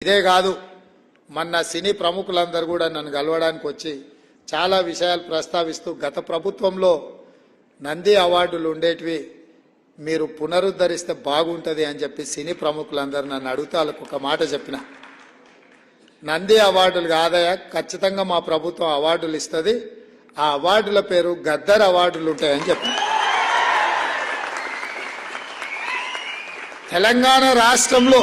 ఇదే కాదు, మొన్న సినీ ప్రముఖులందరూ కూడా నన్ను కలవడానికి వచ్చి చాలా విషయాలు ప్రస్తావిస్తూ గత ప్రభుత్వంలో నంది అవార్డులు ఉండేటివి మీరు పునరుద్ధరిస్తే బాగుంటుంది అని చెప్పి సినీ ప్రముఖులందరూ నన్ను అడుగుతా ఒక మాట చెప్పిన. నంది అవార్డులు కాదయా, ఖచ్చితంగా మా ప్రభుత్వం అవార్డులు ఇస్తుంది, ఆ అవార్డుల పేరు గద్దర్ అవార్డులు ఉంటాయని చెప్పిన. తెలంగాణ రాష్ట్రంలో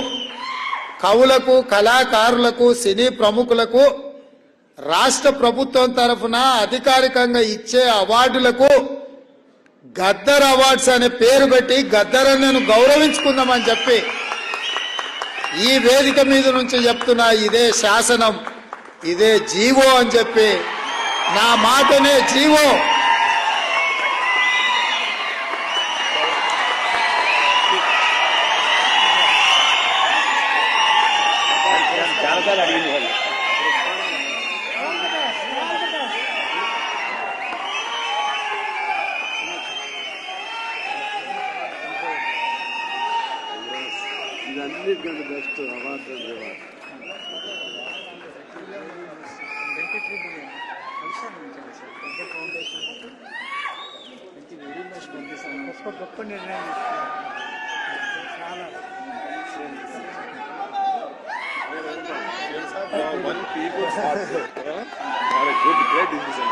కవులకు, కళాకారులకు, సినీ ప్రముఖులకు రాష్ట్ర ప్రభుత్వం తరఫున అధికారికంగా ఇచ్చే అవార్డులకు గద్దర్ అవార్డ్స్ అనే పేరు పెట్టి గద్దరన్నను గౌరవించుకుందామని చెప్పి ఈ వేదిక మీద నుంచి చెప్తున్నా. ఇదే శాసనం, ఇదే జీవో అని చెప్పి, నా మాటనే జీవో. ఇదన్నిటికంటే బెస్ట్ అవార్డు గొప్ప నిర్ణయం one people's heart. Great decision.